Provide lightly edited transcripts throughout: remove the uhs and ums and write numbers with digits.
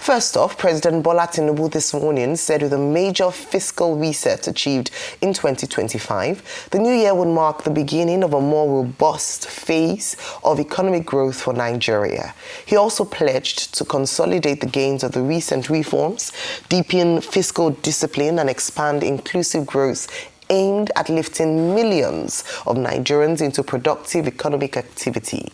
First off, President Bola Tinubu this morning said with a major fiscal reset achieved in 2025, the new year would mark the beginning of a more robust phase of economic growth for Nigeria. He also pledged to consolidate the gains of the recent reforms, deepen fiscal discipline, and expand inclusive growth aimed at lifting millions of Nigerians into productive economic activity.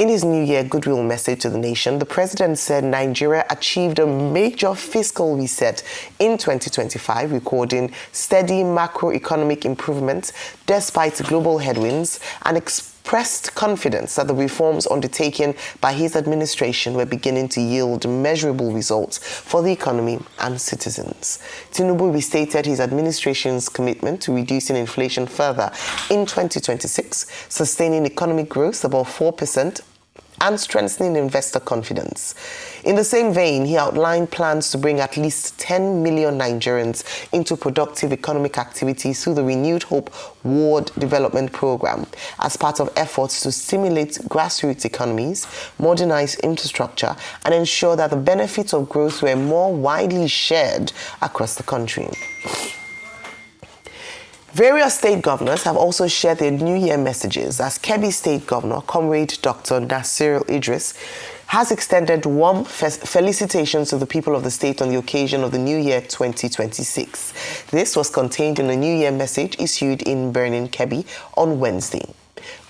In his New Year goodwill message to the nation, the president said Nigeria achieved a major fiscal reset in 2025, recording steady macroeconomic improvement despite global headwinds, and expressed confidence that the reforms undertaken by his administration were beginning to yield measurable results for the economy and citizens. Tinubu restated his administration's commitment to reducing inflation further in 2026, sustaining economic growth above 4%, and strengthening investor confidence. In the same vein, he outlined plans to bring at least 10 million Nigerians into productive economic activity through the Renewed Hope Ward Development Program as part of efforts to stimulate grassroots economies, modernize infrastructure, and ensure that the benefits of growth were more widely shared across the country. Various state governors have also shared their New Year messages, as Kebbi State Governor, Comrade Dr. Nasir Idris, has extended warm felicitations to the people of the state on the occasion of the New Year 2026. This was contained in a New Year message issued in Birnin, Kebbi on Wednesday.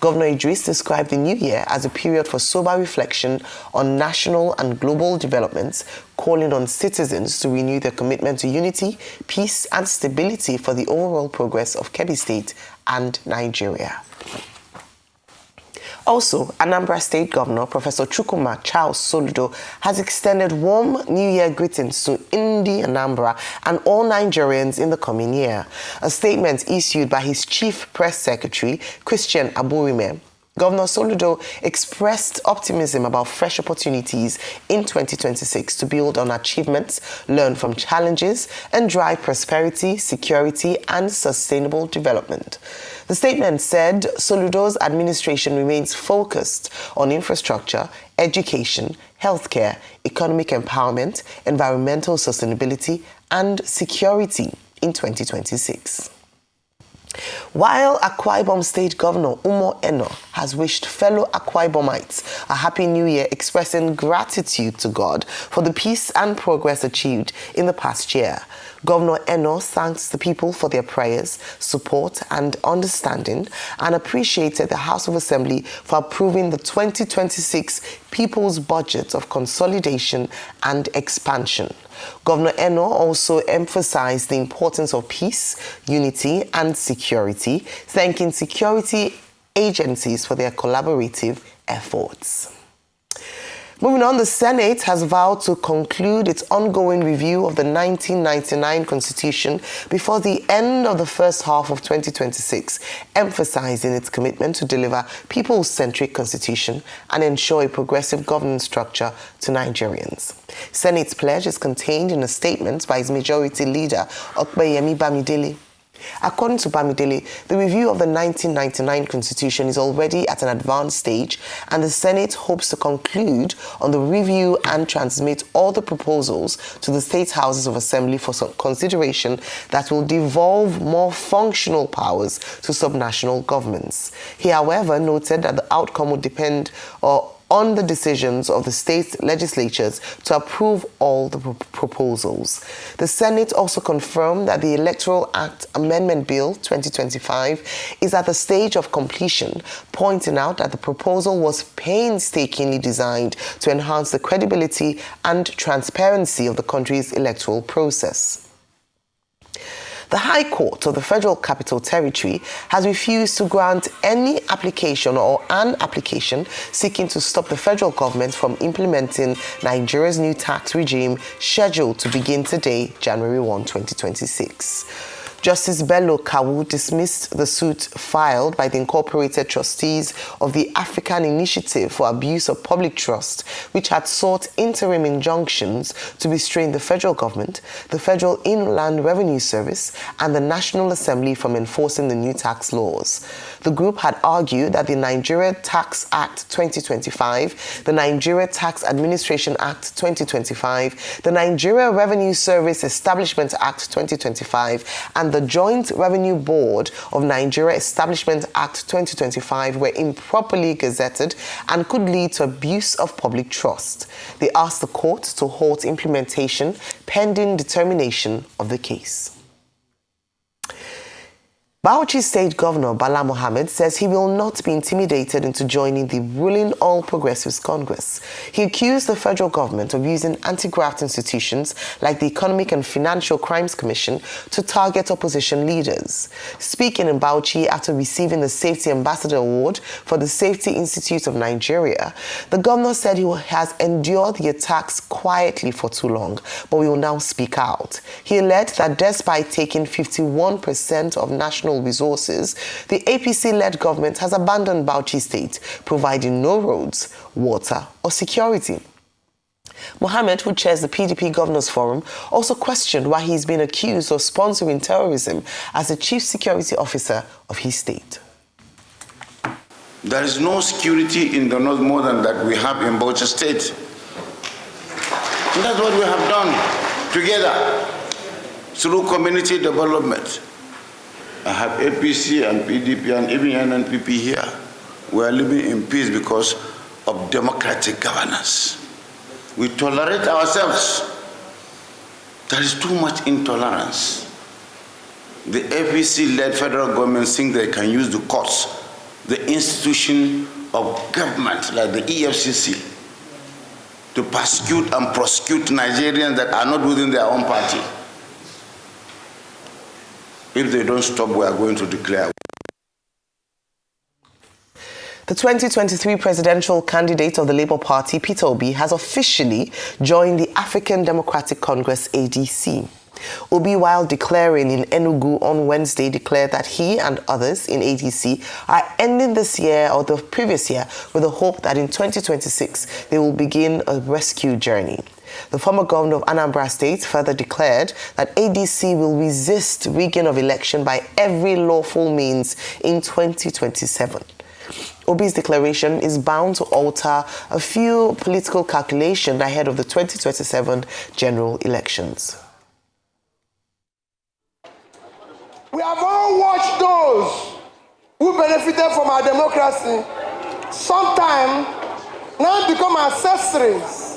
Governor Idris described the new year as a period for sober reflection on national and global developments, calling on citizens to renew their commitment to unity, peace, and stability for the overall progress of Kebbi State and Nigeria. Also, Anambra State Governor Professor Chukwuma Charles Soludo has extended warm New Year greetings to Indi Anambra and all Nigerians in the coming year. A statement issued by his Chief Press Secretary, Christian Aburime, Governor Soludo expressed optimism about fresh opportunities in 2026 to build on achievements, learn from challenges, and drive prosperity, security, and sustainable development. The statement said Soludo's administration remains focused on infrastructure, education, healthcare, economic empowerment, environmental sustainability, and security in 2026. While Akwa Ibom State Governor Umo Eno has wished fellow Akwa Ibomites a happy new year, expressing gratitude to God for the peace and progress achieved in the past year, Governor Eno thanks the people for their prayers, support, and understanding, and appreciated the House of Assembly for approving the 2026 People's Budget of Consolidation and Expansion. Governor Eno also emphasized the importance of peace, unity, and security, thanking security agencies for their collaborative efforts. Moving on, the Senate has vowed to conclude its ongoing review of the 1999 Constitution before the end of the first half of 2026, emphasizing its commitment to deliver people-centric constitution and ensure a progressive governance structure to Nigerians. Senate's pledge is contained in a statement by its majority leader, Okpeyemi Bamidele. According to Bamidele, the review of the 1999 Constitution is already at an advanced stage, and the Senate hopes to conclude on the review and transmit all the proposals to the state houses of assembly for some consideration that will devolve more functional powers to subnational governments. He, however, noted that the outcome would depend on the decisions of the state legislatures to approve all the proposals. The Senate also confirmed that the Electoral Act Amendment Bill 2025 is at the stage of completion, pointing out that the proposal was painstakingly designed to enhance the credibility and transparency of the country's electoral process. The High Court of the Federal Capital Territory has refused to grant any application or an application seeking to stop the federal government from implementing Nigeria's new tax regime scheduled to begin today, January 1, 2026. Justice Bello Kawu dismissed the suit filed by the Incorporated Trustees of the African Initiative for Abuse of Public Trust, which had sought interim injunctions to restrain the federal government, the Federal Inland Revenue Service, and the National Assembly from enforcing the new tax laws. The group had argued that the Nigeria Tax Act 2025, the Nigeria Tax Administration Act 2025, the Nigeria Revenue Service Establishment Act 2025, and the Joint Revenue Board of Nigeria Establishment Act 2025 were improperly gazetted and could lead to abuse of public trust. They asked the court to halt implementation pending determination of the case. Bauchi State Governor Bala Mohammed says he will not be intimidated into joining the ruling All Progressives Congress. He accused the federal government of using anti-graft institutions like the Economic and Financial Crimes Commission to target opposition leaders. Speaking in Bauchi after receiving the Safety Ambassador Award for the Safety Institute of Nigeria, the governor said he has endured the attacks quietly for too long, but will now speak out. He alleged that despite taking 51% of national resources, the APC-led government has abandoned Bauchi State, providing no roads, water, or security. Mohammed, who chairs the PDP Governors Forum, also questioned why he's been accused of sponsoring terrorism as the chief security officer of his state. There is no security in the north more than that we have in Bauchi State. And that's what we have done together through community development. I have APC and PDP and even NNPP here. We are living in peace because of democratic governance. We tolerate ourselves. There is too much intolerance. The APC-led federal government think they can use the courts, the institution of government like the EFCC, to persecute and prosecute Nigerians that are not within their own party. If they don't stop, we are going to declare. The 2023 presidential candidate of the Labour Party, Peter Obi, has officially joined the African Democratic Congress, ADC. Obi, while declaring in Enugu on Wednesday, declared that he and others in ADC are ending this year or the previous year with the hope that in 2026 they will begin a rescue journey. The former governor of Anambra State further declared that ADC will resist rigging of election by every lawful means in 2027. Obi's declaration is bound to alter a few political calculations ahead of the 2027 general elections. We have all watched those who benefited from our democracy sometime now become accessories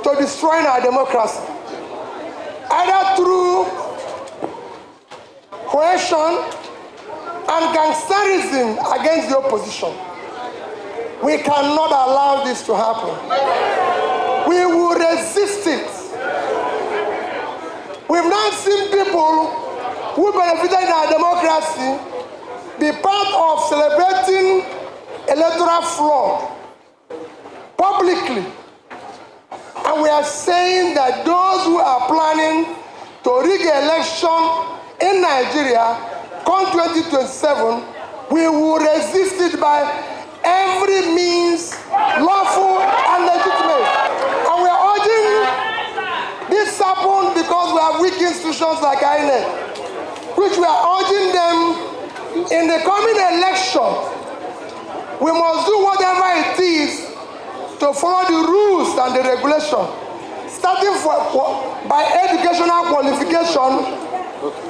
to destroying our democracy, either through coercion and gangsterism against the opposition. We cannot allow this to happen. We will resist it. We've now seen people who benefited in our democracy be part of celebrating electoral fraud publicly. And we are saying that those who are planning to rig an election in Nigeria come 2027, we will resist it by every means lawful and legitimate. And we are urging this happen because we have weak institutions like INEC, which we are urging them in the coming election. We must do whatever it is to follow the rules and the regulation, starting by educational qualification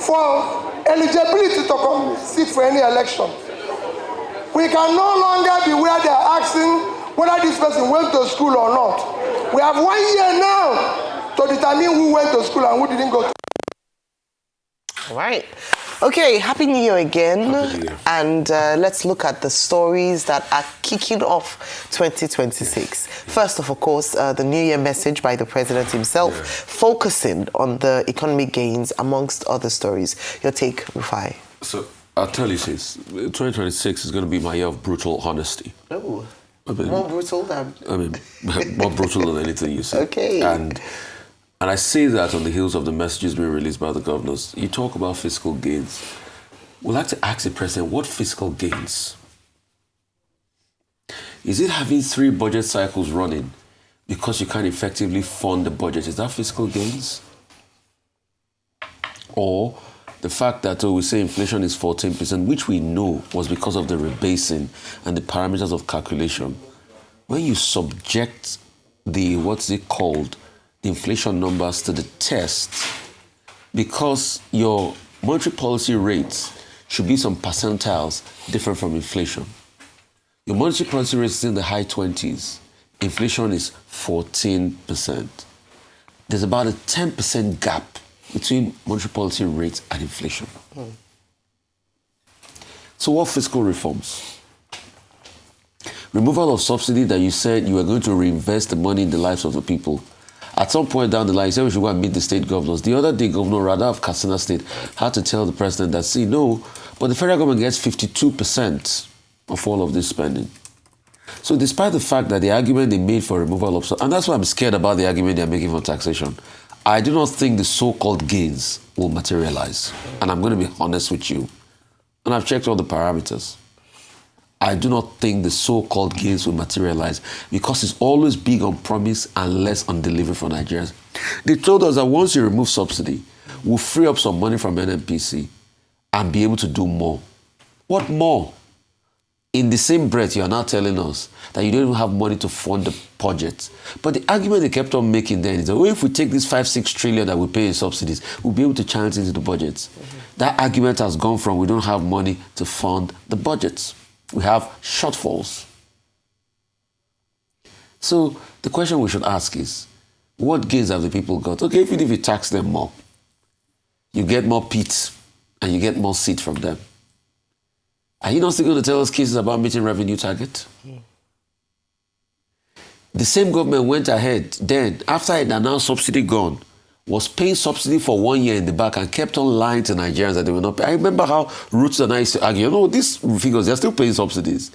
for eligibility to sit for any election. We can no longer be where they are asking whether this person went to school or not. We have 1 year now to determine who went to school and who didn't go to school. All right. Okay, Happy New Year again. Happy New Year. And let's look at the stories that are kicking off 2026. First of course, the New Year message by the President himself, focusing on the economic gains amongst other stories. Your take, Rufai? So, I'll tell you this, 2026 is going to be my year of brutal honesty. Oh, I mean, more brutal than... I mean, more brutal than anything you see. Okay. And And I say that on the heels of the messages being released by the governors. You talk about fiscal gains. We'd like to ask the president, what fiscal gains? Is it having 3 budget cycles running because you can't effectively fund the budget? Is that fiscal gains? Or the fact that we say inflation is 14%, which we know was because of the rebasing and the parameters of calculation. When you subject the, what's it called, the inflation numbers to the test, because your monetary policy rates should be some percentiles different from inflation. Your monetary policy rate is in the high 20s. Inflation is 14%. There's about a 10% gap between monetary policy rates and inflation. So what fiscal reforms? Removal of subsidy that you said you were going to reinvest the money in the lives of the people. At some point down the line, you said we should go and meet the state governors. The other day, Governor Rada of Katsina State had to tell the president that, see, no, but the federal government gets 52% of all of this spending. So despite the fact that the argument they made for removal of, and that's why I'm scared about the argument they're making for taxation, I do not think the so-called gains will materialize. And I'm going to be honest with you. And I've checked all the parameters. I do not think the so-called gains will materialize because it's always big on promise and less on delivery for Nigerians. They told us that once you remove subsidy, we'll free up some money from NNPC and be able to do more. What more? In the same breath, you are now telling us that you don't even have money to fund the budget. But the argument they kept on making then is that, well, if we take this 5-6 trillion that we pay in subsidies, we'll be able to channel it into the budgets. That argument has gone from we don't have money to fund the budgets. We have shortfalls. So the question we should ask is, what gains have the people got? Okay, even if you tax them more, you get more PIT and you get more seat from them. Are you not still going to tell us cases about meeting revenue target? The same government went ahead then, after it announced subsidy gone, was paying subsidy for 1 year in the back and kept on lying to Nigerians that they were not paying. I remember how Roots and I used to argue, no, these figures, they're still paying subsidies.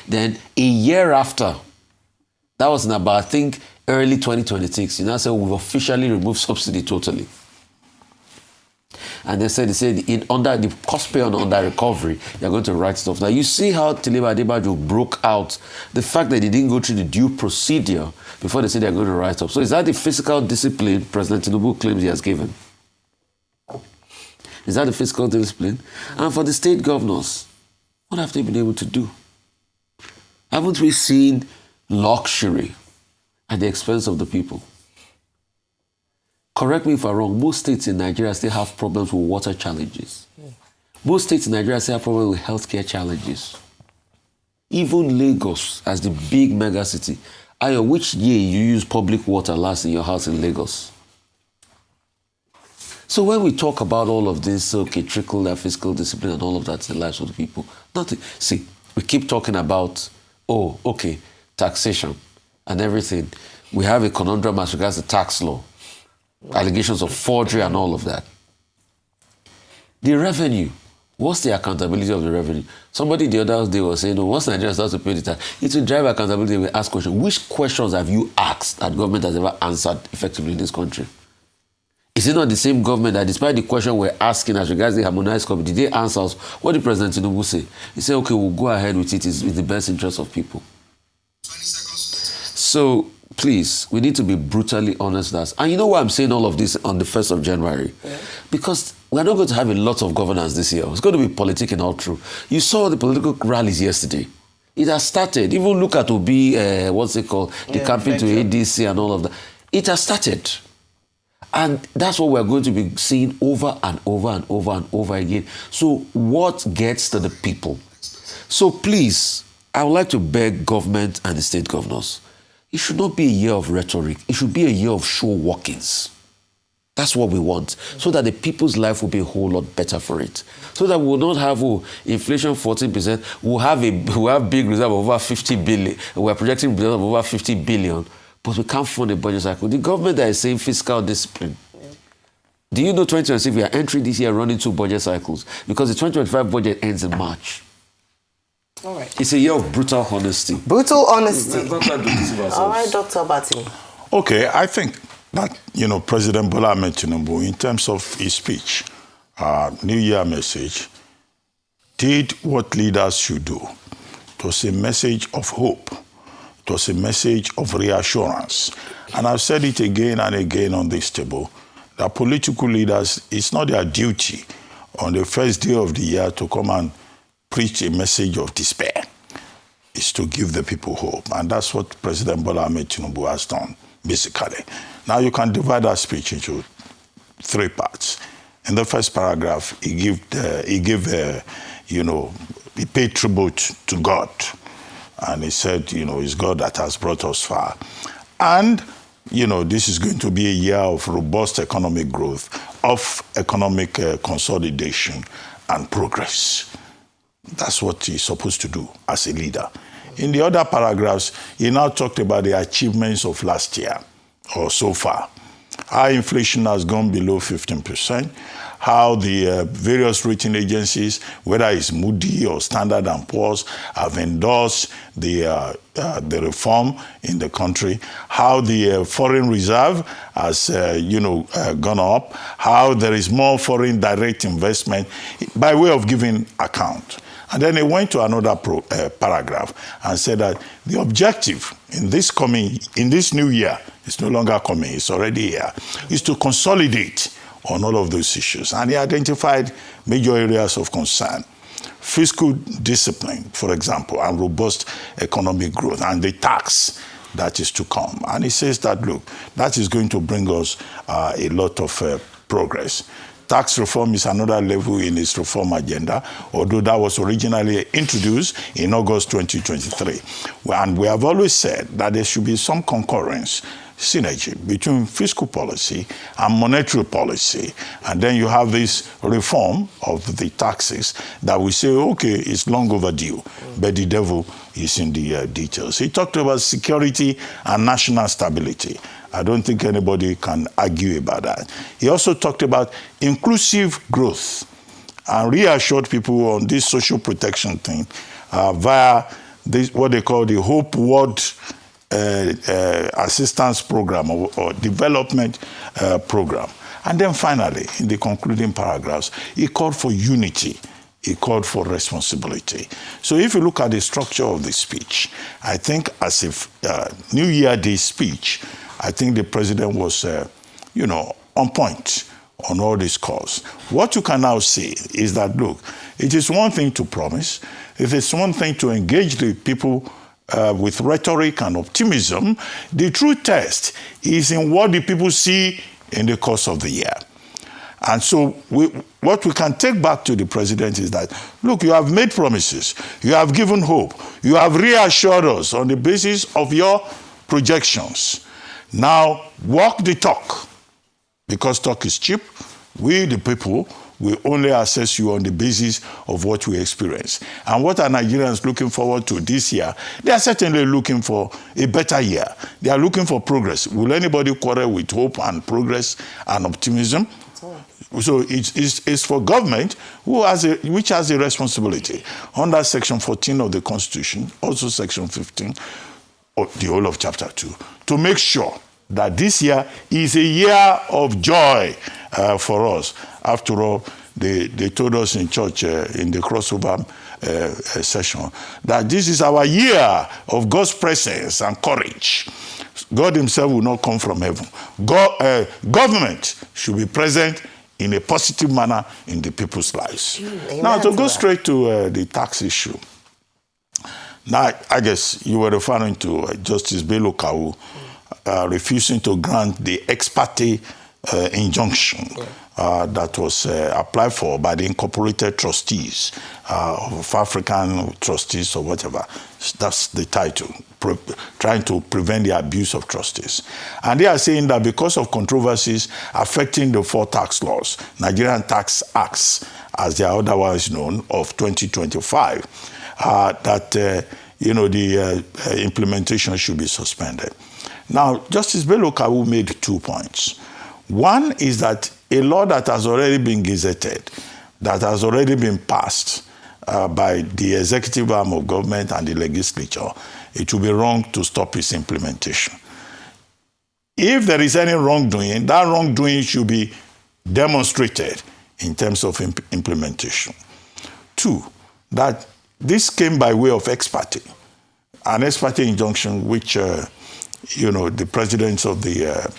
Then a year after, that was in about, I think, early 2026, you now said we've officially removed subsidy totally. And they said under the cost pay on under recovery, you're going to write stuff. Now you see how Tinubu Adebayo broke out the fact that they didn't go through the due procedure before they said they're going to write up. So is that the fiscal discipline President Tinubu claims he has given? Is that the fiscal discipline? And for the state governors, what have they been able to do? Haven't we seen luxury at the expense of the people? Correct me if I'm wrong, most states in Nigeria still have problems with water challenges. Most states in Nigeria still have problems with healthcare challenges. Even Lagos, as the big mega city, Ayo, which year you use public water last in your house in Lagos? So when we talk about all of this, okay, trickle that fiscal discipline and all of that in the lives of the people, nothing. See, we keep talking about, oh, okay, taxation and everything. We have a conundrum as regards the tax law. Allegations of forgery and all of that. The revenue. What's the accountability of the revenue? Somebody the other day was saying, no, once Nigeria starts to pay the tax, it will drive accountability. We ask questions. Which questions have you asked that government has ever answered effectively in this country? Is it not the same government that despite the question we're asking as regards the harmonized copy, did they answer us? What did President Tinubu say? He said, okay, we'll go ahead with it. It's in the best interest of people. So, please, we need to be brutally honest with us. And you know why I'm saying all of this on the 1st of January? Yeah. Because we're not going to have a lot of governance this year. It's going to be politicking all through. You saw the political rallies yesterday. It has started. Even look at Obi, what's it called? The campaign to ADC and all of that. It has started. And that's what we're going to be seeing over and over and over and over again. So what gets to the people? So please, I would like to beg government and the state governors, it should not be a year of rhetoric. It should be a year of show walkings. That's what we want, so that the people's life will be a whole lot better for it. So that we will not have inflation 14%. We'll have big reserve of over 50 billion. We're projecting reserve of over 50 billion, but we can't fund a budget cycle. The government that is saying fiscal discipline. Do you know 2026, we are entering this year running 2 budget cycles because the 2025 budget ends in March. All right. It's a year of brutal honesty. Brutal honesty. Let's not try to deceive ourselves. All right, Dr. Bati. Okay, I think that, President Bola Ahmed Tinubu, in terms of his speech, New Year message, did what leaders should do. It was a message of hope. It was a message of reassurance. And I've said it again and again on this table, that political leaders, it's not their duty on the first day of the year to come and preach a message of despair. It's to give the people hope. And that's what President Bola Ahmed Tinubu has done, basically. Now you can divide that speech into 3 parts. In the first paragraph, he paid tribute to God. And he said, it's God that has brought us far. And, this is going to be a year of robust economic growth, of economic consolidation and progress. That's what he's supposed to do as a leader. In the other paragraphs, he now talked about the achievements of last year, or so far. How inflation has gone below 15%, how the various rating agencies, whether it's Moody or Standard & Poor's, have endorsed the reform in the country, how the foreign reserve has gone up, how there is more foreign direct investment by way of giving account. And then he went to another paragraph and said that the objective in this new year, it's no longer coming, it's already here, is to consolidate on all of those issues. And he identified major areas of concern. Fiscal discipline, for example, and robust economic growth, and the tax that is to come. And he says that, look, that is going to bring us a lot of progress. Tax reform is another level in its reform agenda, although that was originally introduced in August 2023. And we have always said that there should be some concurrence, synergy between fiscal policy and monetary policy. And then you have this reform of the taxes that we say, okay, it's long overdue, but the devil is in the details. He talked about security and national stability. I don't think anybody can argue about that. He also talked about inclusive growth and reassured people on this social protection thing via this, what they call the Hope World Assistance Program or Development Program. And then finally, in the concluding paragraphs, he called for unity. He called for responsibility. So if you look at the structure of the speech, I think as if New Year Day speech, I think the president was, on point on all these calls. What you can now say is that, look, it is one thing to promise. It is one thing to engage the people with rhetoric and optimism. The true test is in what the people see in the course of the year. And so what we can take back to the president is that, look, you have made promises. You have given hope. You have reassured us on the basis of your projections. Now, walk the talk, because talk is cheap. We, the people, will only assess you on the basis of what we experience. And what are Nigerians looking forward to this year? They are certainly looking for a better year. They are looking for progress. Will anybody quarrel with hope and progress and optimism? So it's for government which has a responsibility under Section 14 of the Constitution, also Section 15, of the whole of Chapter 2, to make sure that this year is a year of joy for us. After all, they told us in church in the crossover session that this is our year of God's presence and courage. God himself will not come from heaven. Government should be present in a positive manner in the people's lives. Now, to go straight to the tax issue. Now, I guess you were referring to Justice Bello Kawu refusing to grant the ex parte injunction that was applied for by the incorporated trustees of African trustees or whatever. That's the title, trying to prevent the abuse of trustees. And they are saying that because of controversies affecting the 4 tax laws, Nigerian Tax Acts, as they are otherwise known, of 2025, that the implementation should be suspended. Now, Justice Bello Kawu made 2 points. One is that a law that has already been gazetted, that has already been passed by the executive arm of government and the legislature, it would be wrong to stop its implementation. if there is any wrongdoing, that wrongdoing should be demonstrated in terms of implementation. 2, that this came by way of ex parte, an ex parte injunction which, the presidents of the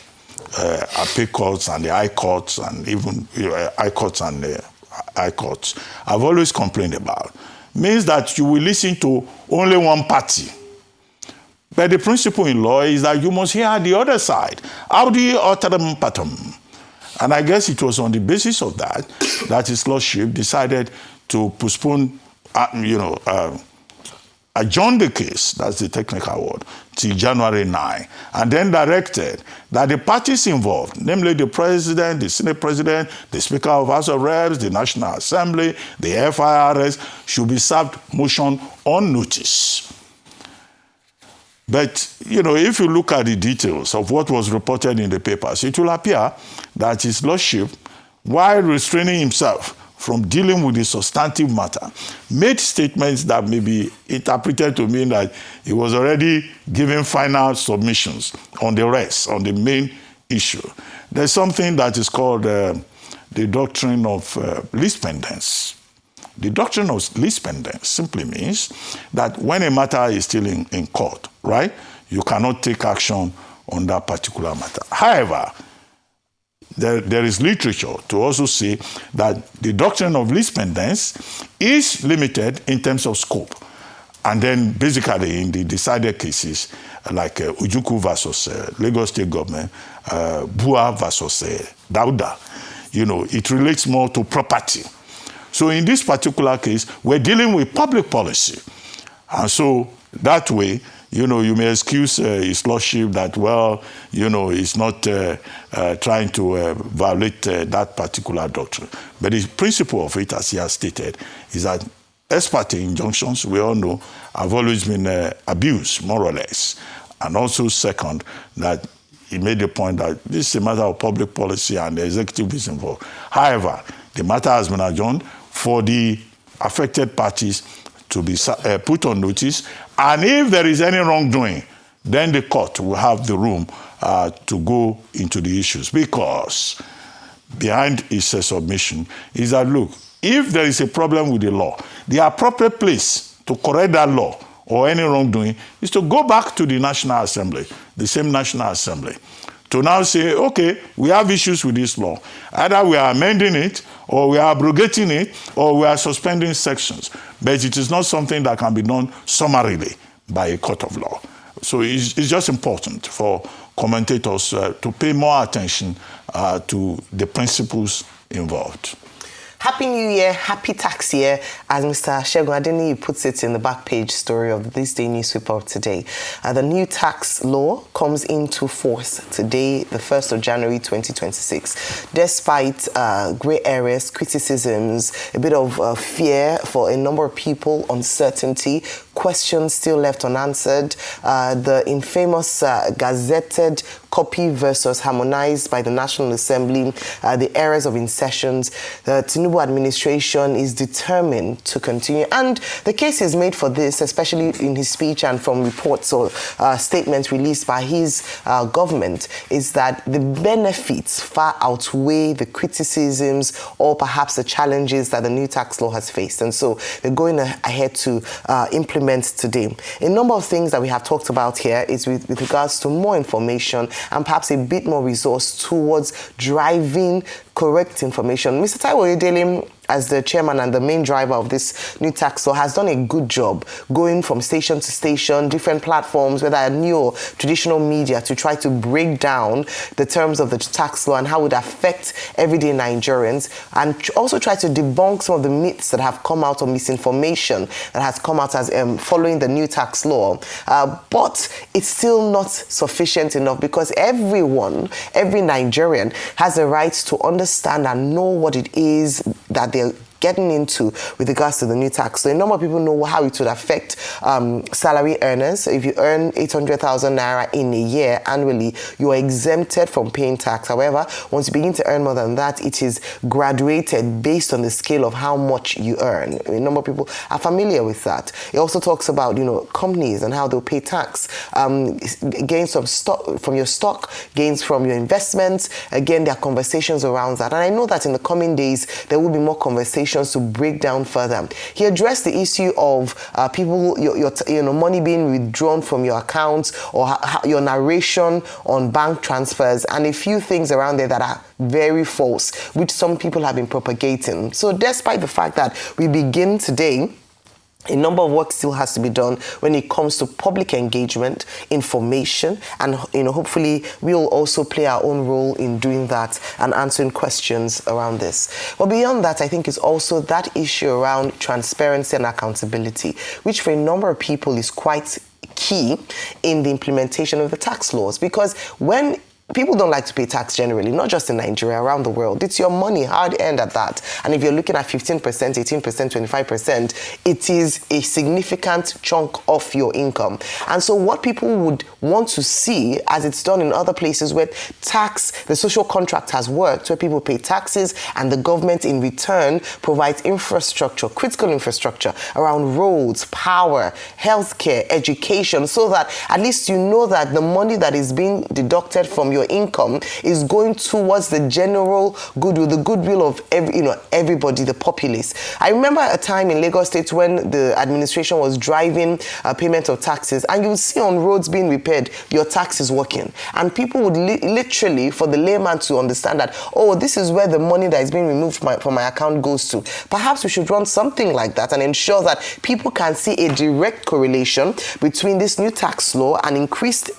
appeal courts and the high courts and even high courts and the high courts have always complained about, means that you will listen to only one party. But the principle in law is that you must hear the other side. Audi alteram patum. And I guess it was on the basis of that that His Lordship decided to postpone, adjourn the case, that's the technical word, till January 9, and then directed that the parties involved, namely the President, the Senate President, the Speaker of House of Reps, the National Assembly, the FIRS, should be served motion on notice. But, if you look at the details of what was reported in the papers, it will appear that His Lordship, while restraining himself from dealing with the substantive matter, made statements that may be interpreted to mean that he was already giving final submissions on the rest, on the main issue. There's something that is called the doctrine of least pendens. The doctrine of least pendens simply means that when a matter is still in court, right, you cannot take action on that particular matter. However, there is literature to also say that the doctrine of least pendens is limited in terms of scope. And then basically in the decided cases like Ujuku versus Lagos State Government, Bua versus Dauda, it relates more to property. So in this particular case, we're dealing with public policy. And so that way, you may excuse His Lordship that, he's not trying to violate that particular doctrine. But the principle of it, as he has stated, is that ex parte injunctions, we all know, have always been abused, more or less. And also, second, that he made the point that this is a matter of public policy and the executive is involved. However, the matter has been adjourned for the affected parties to be put on notice, and if there is any wrongdoing, then the court will have the room to go into the issues, because behind his submission is that, look, if there is a problem with the law, the appropriate place to correct that law or any wrongdoing is to go back to the National Assembly, the same National Assembly, to now say, okay, we have issues with this law. Either we are amending it, or we are abrogating it, or we are suspending sections. But it is not something that can be done summarily by a court of law. So it's just important for commentators to pay more attention to the principles involved. Happy New Year, happy tax year, as Mr. Segun Adeniyi puts it in the back page story of this day newspaper of today. The new tax law comes into force today, the 1st of January 2026. Despite grey areas, criticisms, a bit of fear for a number of people, uncertainty, questions still left unanswered, the infamous gazetted copy versus harmonized by the National Assembly, the errors of insertions, the Tinubu administration is determined to continue. And the case is made for this, especially in his speech and from reports or statements released by his government, is that the benefits far outweigh the criticisms or perhaps the challenges that the new tax law has faced. And so they're going ahead to implement today. A number of things that we have talked about here is with regards to more information and perhaps a bit more resource towards driving correct information. Mr. Taiwo Oyedele, as the chairman and the main driver of this new tax law, has done a good job going from station to station, different platforms, whether new or traditional media, to try to break down the terms of the tax law and how it would affect everyday Nigerians, and also try to debunk some of the myths that have come out, or misinformation that has come out as following the new tax law. But it's still not sufficient enough, because everyone, every Nigerian has a right to understand and know what it is that they're getting into with regards to the new tax. So a number of people know how it would affect salary earners. So if you earn 800,000 naira in a year annually, you are exempted from paying tax. However, once you begin to earn more than that, it is graduated based on the scale of how much you earn. A number of people are familiar with that. It also talks about, companies and how they'll pay tax, gains from your stock, gains from your investments. Again, there are conversations around that. And I know that in the coming days, there will be more conversations to break down further. He addressed the issue of people, your money being withdrawn from your accounts, or your narration on bank transfers, and a few things around there that are very false, which some people have been propagating. So despite the fact that we begin today, a number of work still has to be done when it comes to public engagement, information, and hopefully we'll also play our own role in doing that and answering questions around this. But beyond that, I think it's also that issue around transparency and accountability, which for a number of people is quite key in the implementation of the tax laws, because when people don't like to pay tax generally, not just in Nigeria, around the world. It's your money, hard earned at that. And if you're looking at 15%, 18%, 25%, it is a significant chunk of your income. And so what people would want to see, as it's done in other places where the social contract has worked, where people pay taxes and the government in return provides infrastructure, critical infrastructure around roads, power, healthcare, education, so that at least you know that the money that is being deducted from your income is going towards the general goodwill, the goodwill of everybody, the populace. I remember a time in Lagos State when the administration was driving payment of taxes, and you would see on roads being repaired, your tax is working. And people would literally, for the layman to understand that, oh, this is where the money that is being removed from my account goes to. Perhaps we should run something like that and ensure that people can see a direct correlation between this new tax law and increased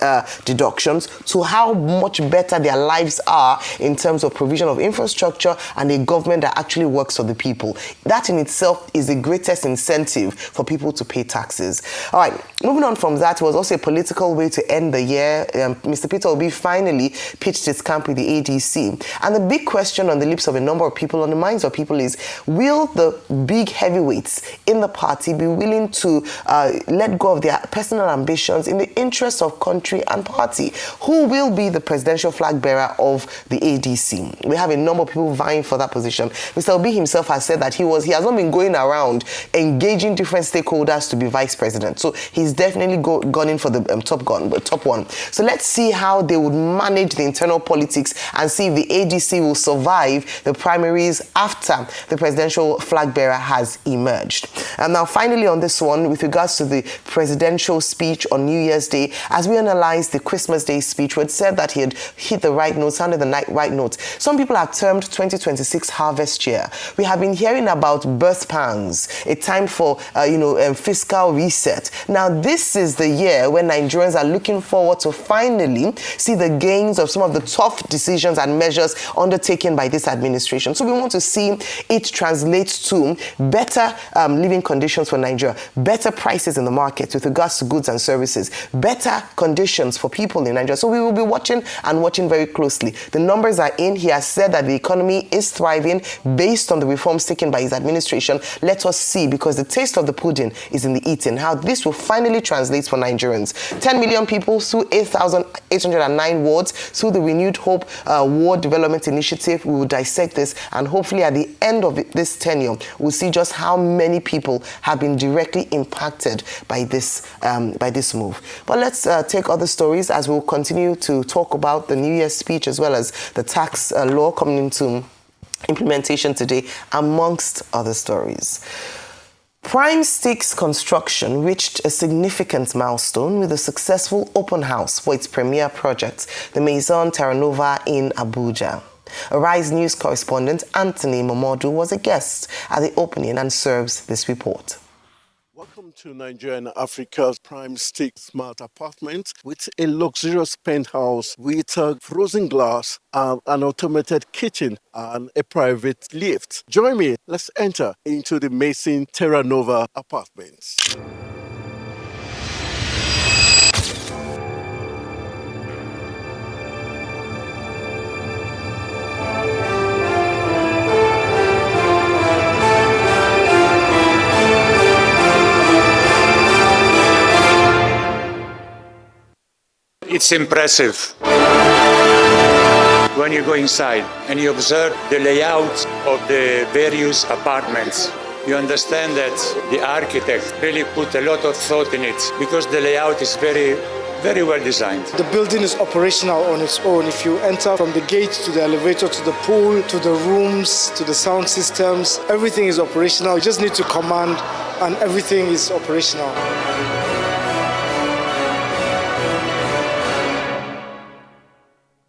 deductions to how much better their lives are in terms of provision of infrastructure and a government that actually works for the people. That in itself is the greatest incentive for people to pay taxes. All right, moving on from that, was also a political way to end the year. Mr. Peter Obi finally pitched his camp with the ADC. And the big question on the lips of a number of people, on the minds of people, is will the big heavyweights in the party be willing to let go of their personal ambitions in the interest of country and party? Who will be the presidential flag bearer of the ADC? We have a number of people vying for that position. Mr. Obi himself has said that he has not been going around engaging different stakeholders to be vice president. So he's definitely gone in for the top one. So let's see how they would manage the internal politics and see if the ADC will survive the primaries after the presidential flag bearer has emerged. And now finally on this one, with regards to the presidential speech on New Year's Day, as we analyze the Christmas Day speech, where it said that he had hit the right note, sounded the right note. Some people have termed 2026 harvest year. We have been hearing about birth pangs, a time for fiscal reset. Now this is the year when Nigerians are looking forward to finally see the gains of some of the tough decisions and measures undertaken by this administration. So we want to see it translate to better living conditions for Nigeria, better prices in the market with regards to goods and services, better conditions for people in Nigeria. So we will be watching very closely. The numbers are in. He has said that the economy is thriving based on the reforms taken by his administration. Let us see, because the taste of the pudding is in the eating, how this will finally translate for Nigerians. 10 million people through 8,809 wards through the Renewed Hope Ward Development Initiative. We will dissect this, and hopefully at the end of this tenure, we'll see just how many people have been directly impacted by this move. But let's take other stories as we'll continue to talk about the New Year's speech as well as the tax law coming into implementation today, amongst other stories. Prime Sticks Construction reached a significant milestone with a successful open house for its premier project, the Maison Terra Nova in Abuja. Arise News correspondent Anthony Momodu was a guest at the opening and serves this report. Welcome to Nigeria and Africa's Prime Stick Smart Apartment with a luxurious penthouse with frozen glass, an automated kitchen and a private lift. Join me, let's enter into the Maison Terra Nova Apartments. It's impressive. When you go inside and you observe the layout of the various apartments, you understand that the architect really put a lot of thought in it because the layout is very well designed. The building is operational on its own. If you enter from the gate to the elevator to the pool to the rooms to the sound systems, everything is operational. You just need to command and everything is operational.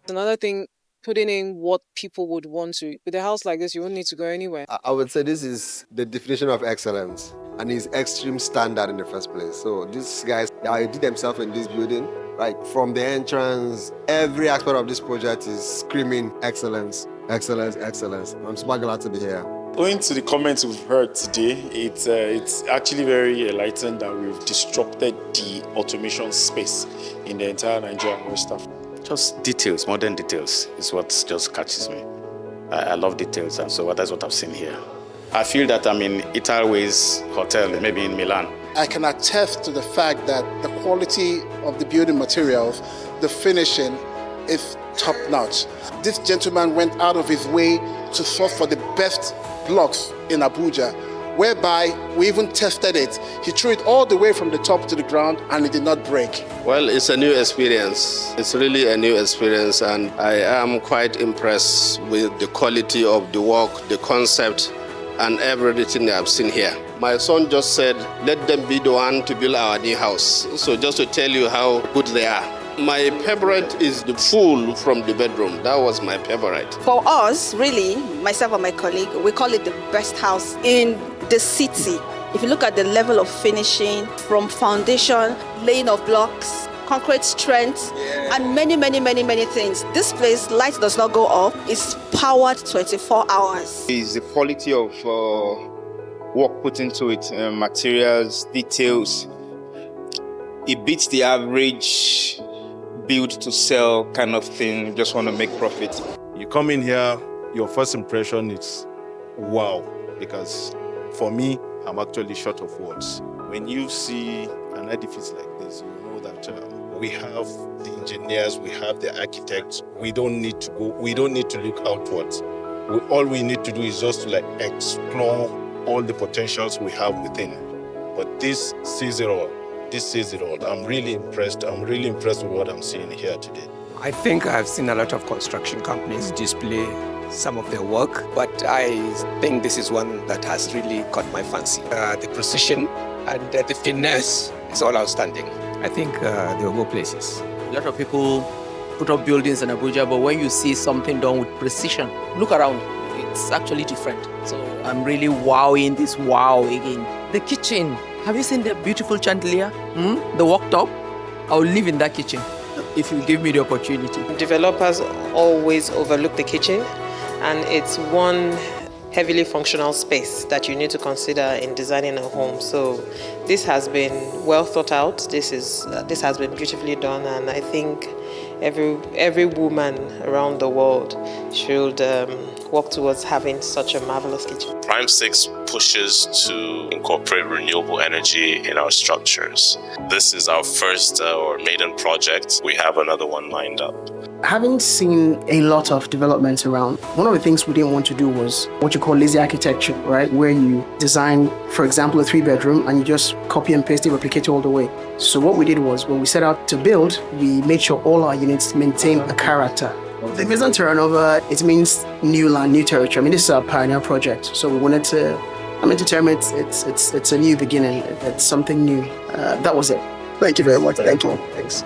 Another thing, putting in what people would want to. With a house like this, you won't need to go anywhere. I would say this is the definition of excellence and his extreme standard in the first place. So these guys, they did themselves in this building, right? From the entrance, every aspect of this project is screaming excellence, excellence, excellence. I'm super glad to be here. Going to the comments we've heard today, it's actually very enlightening that we've disrupted the automation space in the entire Nigerian West Africa. Just details, modern details is what just catches me. I love details, and so that's what I've seen here. I feel that I'm in Italways Hotel, maybe in Milan. I can attest to the fact that the quality of the building materials, the finishing is top-notch. This gentleman went out of his way to source for the best blocks in Abuja, whereby we even tested it. He threw it all the way from the top to the ground and it did not break. Well, it's a new experience. It's really a new experience, and I am quite impressed with the quality of the work, the concept, and everything I've seen here. My son just said, let them be the one to build our new house. So just to tell you how good they are. My favorite is the pool from the bedroom. That was my favorite. For us, really, myself and my colleague, we call it the best house in the city. If you look at the level of finishing, from foundation, laying of blocks, concrete strength, and many things. This place, light does not go off. It's powered 24 hours. It's the quality of work put into it, materials, details. It beats the average build to sell kind of thing. You just want to make profit. You come in here, your first impression is wow, because for me, I'm actually short of words. When you see an edifice like this, you know that we have the engineers, we have the architects. We don't need to look outwards. All we need to do is just to explore all the potentials we have within. But this sees it all. This says it all. I'm really impressed. I'm really impressed with what I'm seeing here today. I think I've seen a lot of construction companies display some of their work, but I think this is one that has really caught my fancy. The precision and the finesse is all outstanding. I think they'll go places. A lot of people put up buildings in Abuja, but when you see something done with precision, look around, it's actually different. So I'm really wowing this wow again. The kitchen, have you seen the beautiful chandelier? The worktop? I'll live in that kitchen if you give me the opportunity. Developers always overlook the kitchen, and it's one heavily functional space that you need to consider in designing a home. So this has been well thought out. This has been beautifully done, and I think every woman around the world should work towards having such a marvelous kitchen. Prime 6 pushes to incorporate renewable energy in our structures. This is our first or maiden project. We have another one lined up. Having seen a lot of developments around, one of the things we didn't want to do was what you call lazy architecture, right? Where you design, for example, a 3-bedroom and you just copy and paste it, replicate it all the way. So what we did was, when we set out to build, we made sure all our units maintain a character. The maison turnover, it means new land, new territory. I mean, this is our pioneer project. So we wanted to, to term it, it's a new beginning. It's something new. That was it. Thank you very much. Thank you. Thanks.